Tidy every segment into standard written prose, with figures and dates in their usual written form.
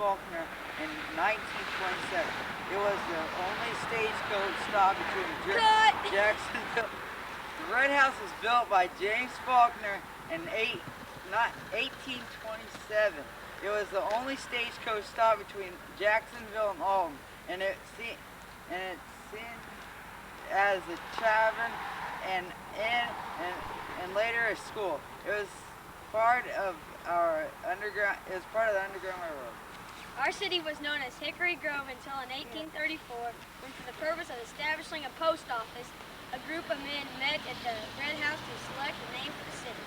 Faulkner in 1927. It was the only stagecoach stop between Jacksonville. The Red House was built by James Faulkner in 1827. It was the only stagecoach stop between Jacksonville and Alton, and it's seen as a tavern and inn and later a school. It was part of our underground. It was part of the Underground Railroad. Our city was known as Hickory Grove until in 1834, when for the purpose of establishing a post office, a group of men met at the Red House to select a name for the city.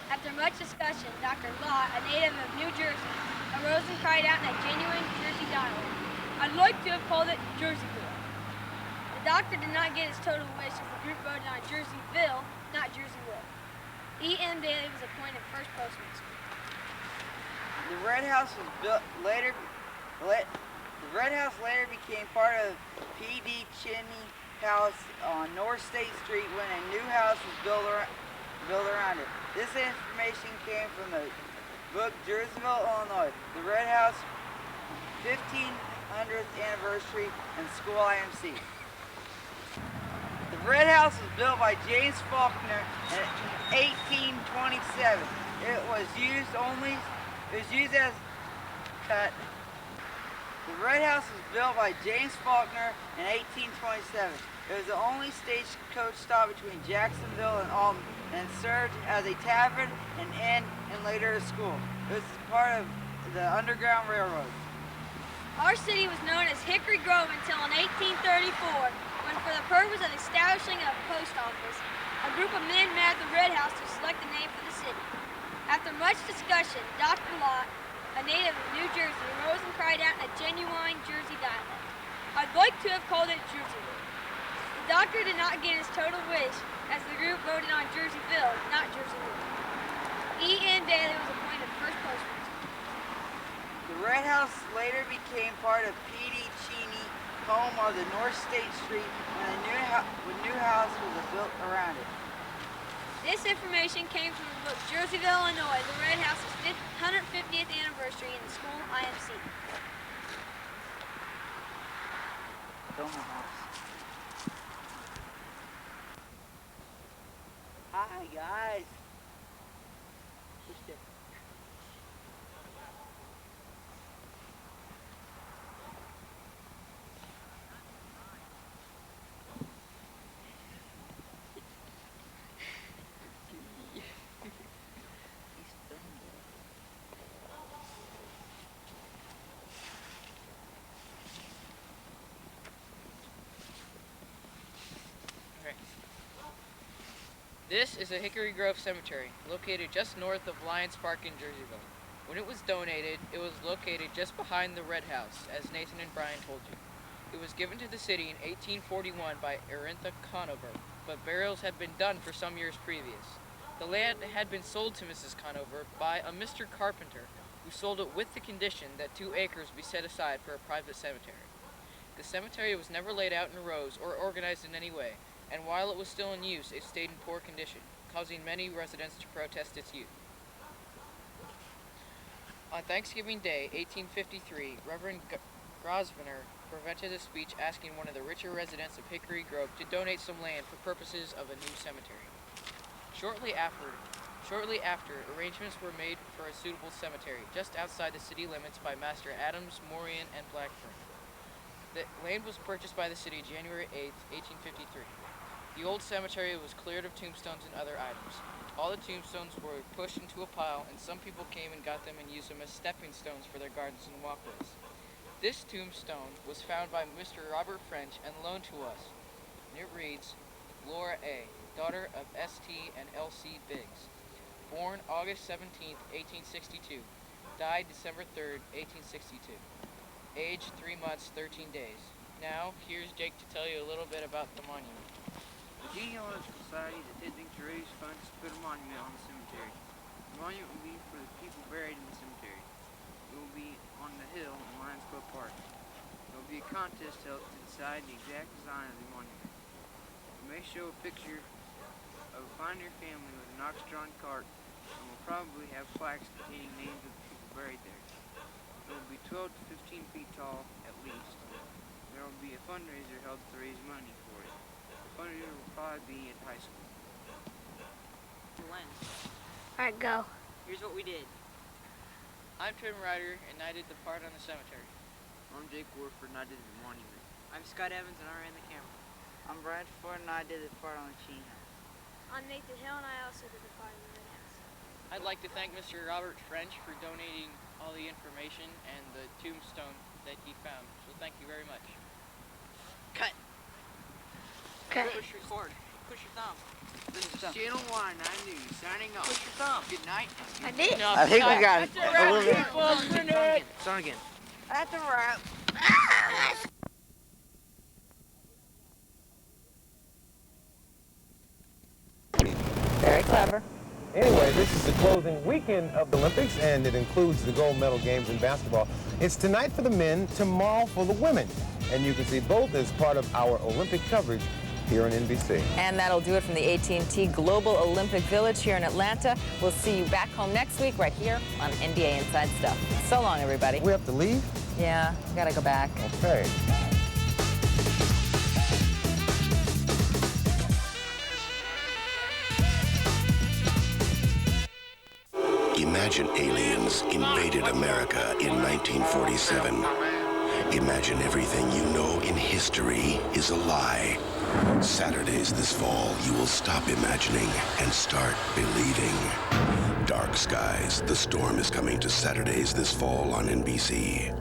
After much discussion, Dr. Lott, a native of New Jersey, arose and cried out in a genuine Jersey dialect, "I'd like to have called it Jerseyville." The doctor did not get his total wish as the group voted on Jerseyville, not Jerseyville. E.M. Daly was appointed first postmaster. The Red House was built later. The Red House later became part of P.D. Cheney House on North State Street when a new house was built around it. This information came from the book Jerseyville, Illinois, the Red House 1500th Anniversary and School IMC. The Red House was built by James Faulkner in 1827. It was used as cut. The Red House was built by James Faulkner in 1827. It was the only stagecoach stop between Jacksonville and Alton, and served as a tavern, an inn, and later a school. It was part of the Underground Railroad. Our city was known as Hickory Grove until in 1834, when for the purpose of establishing a post office, a group of men met at the Red House to select a name for the city. After much discussion, Dr. Lott, a native of New Jersey, arose and cried out in a genuine Jersey dialect, "I'd like to have called it Jerseyville." The doctor did not get his total wish, as the group voted on Jerseyville, not Jerseyville. E.M. Daly was appointed first postmaster. The Red House later became part of P.D. Cheney, home of the North State Street, when a new house was built around it. This information came from the book Jerseyville, Illinois, the Red House's 150th anniversary in the school IMC. Hi guys. This is the Hickory Grove Cemetery, located just north of Lions Park in Jerseyville. When it was donated, it was located just behind the Red House, as Nathan and Brian told you. It was given to the city in 1841 by Arintha Conover, but burials had been done for some years previous. The land had been sold to Mrs. Conover by a Mr. Carpenter, who sold it with the condition that 2 acres be set aside for a private cemetery. The cemetery was never laid out in rows or organized in any way, and while it was still in use, it stayed in poor condition, causing many residents to protest its use. On Thanksgiving Day, 1853, Reverend Grosvenor presented a speech asking one of the richer residents of Hickory Grove to donate some land for purposes of a new cemetery. Shortly after, arrangements were made for a suitable cemetery just outside the city limits by Master Adams, Morian, and Blackburn. The land was purchased by the city January 8, 1853. The old cemetery was cleared of tombstones and other items. All the tombstones were pushed into a pile, and some people came and got them and used them as stepping stones for their gardens and walkways. This tombstone was found by Mr. Robert French and loaned to us. And it reads, Laura A., daughter of S.T. and L.C. Biggs, born August 17, 1862, died December 3, 1862, age 3 months, 13 days. Now, here's Jake to tell you a little bit about the monument. The Genealogical Society is attempting to raise funds to put a monument on the cemetery. The monument will be for the people buried in the cemetery. It will be on the hill in Lions Club Park. There will be a contest held to decide the exact design of the monument. We may show a picture of a pioneer family with an ox-drawn cart, and will probably have plaques containing names of the people buried there. There will be 12 to 15 feet tall at least. There will be a fundraiser held to raise money for it. The fundraiser will probably be at high school. Lens. Alright, go. Here's what we did. I'm Tim Ryder, and I did the part on the cemetery. I'm Jake Warford and I did the monument. I'm Scott Evans and I ran the camera. I'm Brad Ford and I did the part on the Sheen House. I'm Nathan Hill and I also did the part in the Red House. I'd like to thank Mr. Robert French for donating all the information and the tombstone that he found. So thank you very much. Cut. Okay. Push record. Push your thumb. This is Channel 1 News signing off. Push your thumb. Good night. I did. No, I think we got it. That's A little bit. Start again. That's a wrap. Very clever. Anyway, this is the closing weekend of the Olympics, and it includes the gold medal games in basketball. It's tonight for the men, tomorrow for the women. And you can see both as part of our Olympic coverage here on NBC. And that'll do it from the AT&T Global Olympic Village here in Atlanta. We'll see you back home next week right here on NBA Inside Stuff. So long, everybody. We have to leave? Yeah, we gotta go back. Okay. Imagine aliens invaded America in 1947. Imagine everything you know in history is a lie. Saturdays this fall, you will stop imagining and start believing. Dark Skies, The Storm is coming to Saturdays this fall on NBC.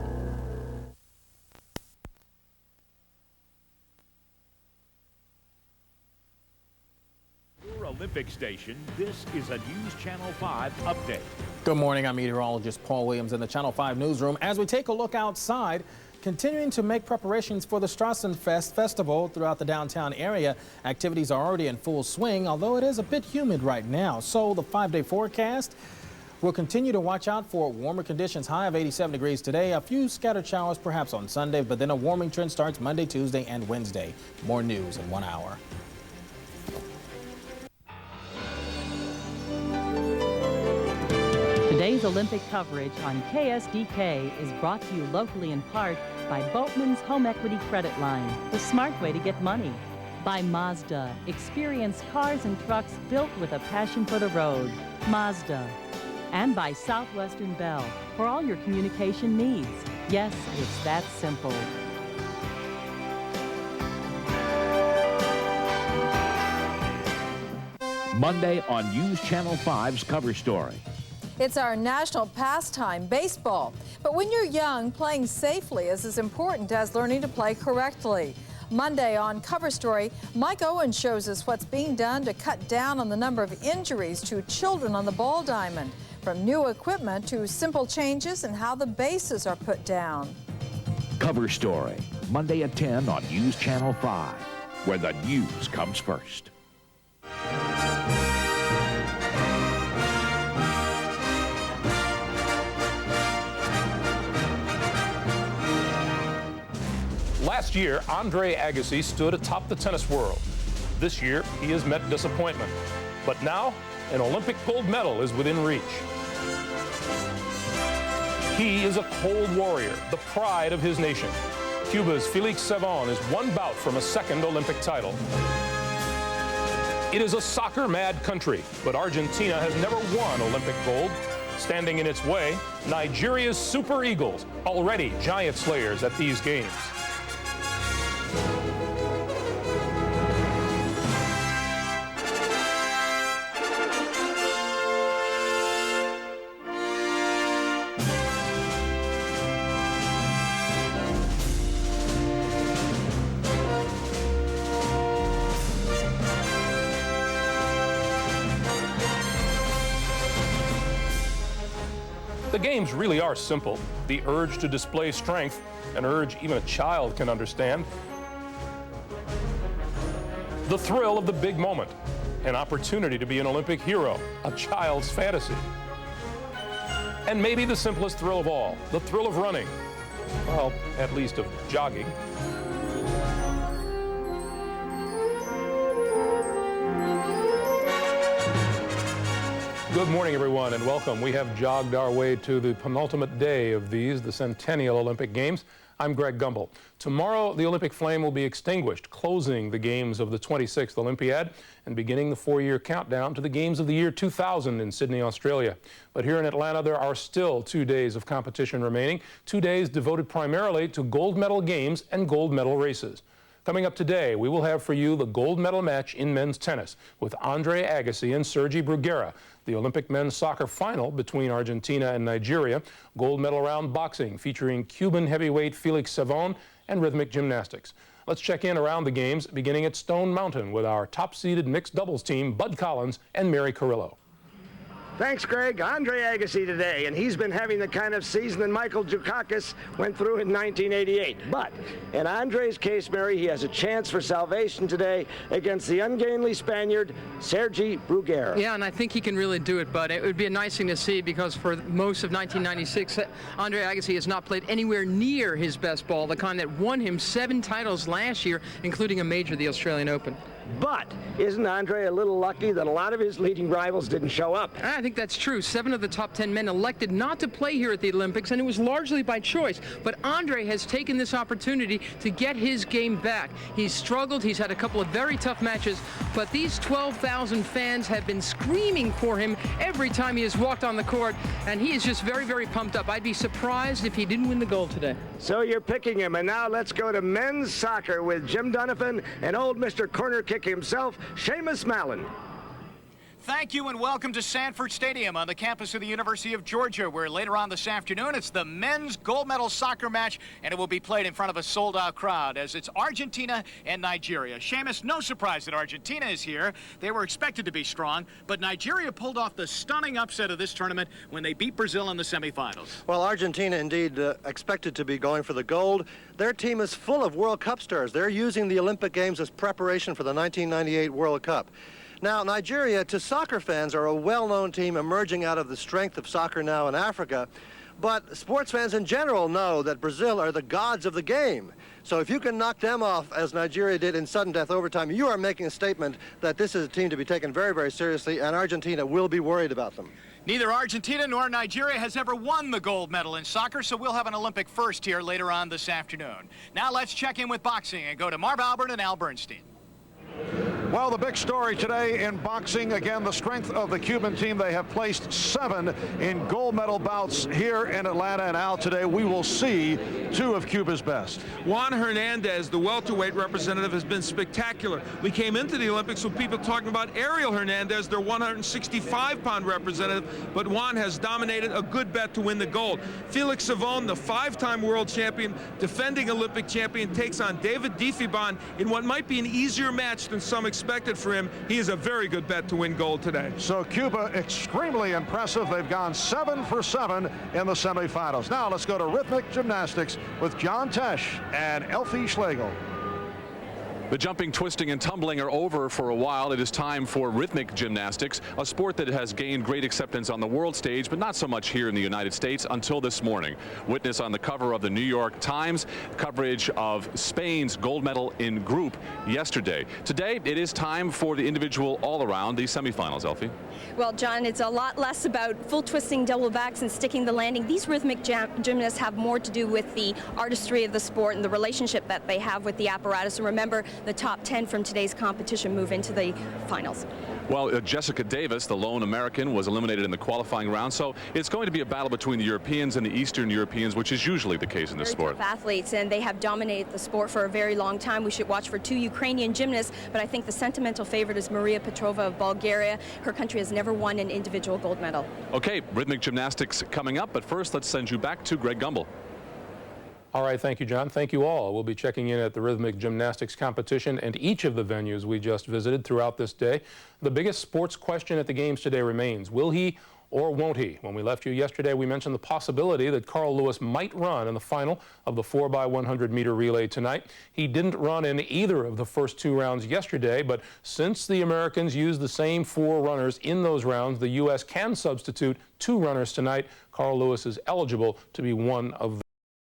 Olympic station, this is a News Channel 5 update. Good morning, I'm meteorologist Paul Williams in the Channel 5 newsroom as we take a look outside, continuing to make preparations for the Strassenfest Festival throughout the downtown area. Activities are already in full swing, although it is a bit humid right now. So the 5-day forecast, we'll continue to watch out for warmer conditions, high of 87 degrees today, a few scattered showers perhaps on Sunday, but then a warming trend starts Monday, Tuesday, and Wednesday. More news in 1 hour. Today's Olympic coverage on KSDK is brought to you locally in part by Boatman's Home Equity Credit Line, the smart way to get money. By Mazda, experience cars and trucks built with a passion for the road. Mazda. And by Southwestern Bell, for all your communication needs. Yes, it's that simple. Monday on News Channel 5's cover story. It's our national pastime, baseball. But when you're young, playing safely is as important as learning to play correctly. Monday on Cover Story, Mike Owen shows us what's being done to cut down on the number of injuries to children on the ball diamond, from new equipment to simple changes in how the bases are put down. Cover Story, Monday at 10 on News Channel 5, where the news comes first. Last year, Andre Agassi stood atop the tennis world. This year, he has met disappointment. But now, an Olympic gold medal is within reach. He is a cold warrior, the pride of his nation. Cuba's Felix Savon is one bout from a second Olympic title. It is a soccer-mad country, but Argentina has never won Olympic gold. Standing in its way, Nigeria's Super Eagles, already giant slayers at these games. The games really are simple. The urge to display strength, an urge even a child can understand. The thrill of the big moment, an opportunity to be an Olympic hero, a child's fantasy. And maybe the simplest thrill of all, the thrill of running. Well, at least of jogging. Good morning, everyone, and welcome. We have jogged our way to the penultimate day of these, the Centennial Olympic Games. I'm Greg Gumbel. Tomorrow, the Olympic flame will be extinguished, closing the games of the 26th Olympiad and beginning the four-year countdown to the Games of the year 2000 in Sydney, Australia. But here in Atlanta, there are still 2 days of competition remaining, 2 days devoted primarily to gold medal games and gold medal races. Coming up today, we will have for you the gold medal match in men's tennis with Andre Agassi and Sergi Bruguera, the Olympic men's soccer final between Argentina and Nigeria, gold medal round boxing featuring Cuban heavyweight Felix Savon, and rhythmic gymnastics. Let's check in around the games, beginning at Stone Mountain with our top-seeded mixed doubles team, Bud Collins and Mary Carrillo. Thanks, Greg. Andre Agassi today, and he's been having the kind of season that Michael Dukakis went through in 1988. But in Andre's case, Mary, he has a chance for salvation today against the ungainly Spaniard, Sergi Bruguera. Yeah, and I think he can really do it, Bud. It would be a nice thing to see because for most of 1996, Andre Agassi has not played anywhere near his best ball, the kind that won him 7 titles last year, including a major, the Australian Open. But isn't Andre a little lucky that a lot of his leading rivals didn't show up? I think that's true. 7 of the top 10 men elected not to play here at the Olympics, and it was largely by choice. But Andre has taken this opportunity to get his game back. He's struggled. He's had a couple of very tough matches, but these 12,000 fans have been screaming for him every time he has walked on the court, and he is just very, very pumped up. I'd be surprised if he didn't win the gold today. So you're picking him, and now let's go to men's soccer with Jim Donovan and old Mr. Corner Kick himself, Seamus Mallon. Thank you and welcome to Sanford Stadium on the campus of the University of Georgia, where later on this afternoon it's the men's gold medal soccer match, and it will be played in front of a sold-out crowd as it's Argentina and Nigeria. Seamus, no surprise that Argentina is here. They were expected to be strong, but Nigeria pulled off the stunning upset of this tournament when they beat Brazil in the semifinals. Well, Argentina indeed expected to be going for the gold. Their team is full of World Cup stars. They're using the Olympic Games as preparation for the 1998 World Cup. Now, Nigeria, to soccer fans, are a well-known team emerging out of the strength of soccer now in Africa. But sports fans in general know that Brazil are the gods of the game. So if you can knock them off, as Nigeria did in sudden death overtime, you are making a statement that this is a team to be taken very, very seriously, and Argentina will be worried about them. Neither Argentina nor Nigeria has ever won the gold medal in soccer, so we'll have an Olympic first here later on this afternoon. Now let's check in with boxing and go to Marv Albert and Al Bernstein. Well, the big story today in boxing, again, the strength of the Cuban team. They have placed 7 in gold medal bouts here in Atlanta, and Al, today we will see 2 of Cuba's best. Juan Hernandez, the welterweight representative, has been spectacular. We came into the Olympics with people talking about Ariel Hernandez, their 165-pound representative, but Juan has dominated, a good bet to win the gold. Felix Savon, the 5-time world champion, defending Olympic champion, takes on David Difiban in what might be an easier match than some expected for him. He is a very good bet to win gold today. So Cuba extremely impressive. They've gone 7 for 7 in the semifinals. Now let's go to rhythmic gymnastics with John Tesh and Elfie Schlegel. The jumping, twisting, and tumbling are over for a while. It is time for rhythmic gymnastics, a sport that has gained great acceptance on the world stage, but not so much here in the United States until this morning. Witness on the cover of the New York Times coverage of Spain's gold medal in group yesterday. Today, it is time for the individual all-around, the semifinals, Elfie. Well, John, it's a lot less about full twisting, double backs, and sticking the landing. These rhythmic gymnasts have more to do with the artistry of the sport and the relationship that they have with the apparatus. And remember, the top 10 from today's competition move into the finals. Well, Jessica Davis, the lone American, was eliminated in the qualifying round, so it's going to be a battle between the Europeans and the Eastern Europeans, which is usually the case in this sport. Tough athletes, and they have dominated the sport for a very long time. We should watch for 2 Ukrainian gymnasts, but I think the sentimental favorite is Maria Petrova of Bulgaria. Her country has never won an individual gold medal. Okay, rhythmic gymnastics coming up, but first let's send you back to Greg Gumbel. All right, thank you, John. Thank you all. We'll be checking in at the rhythmic gymnastics competition and each of the venues we just visited throughout this day. The biggest sports question at the games today remains, will he or won't he? When we left you yesterday, we mentioned the possibility that Carl Lewis might run in the final of the 4x100-meter relay tonight. He didn't run in either of the first 2 rounds yesterday, but since the Americans used the same 4 runners in those rounds, the U.S. can substitute 2 runners tonight. Carl Lewis is eligible to be one of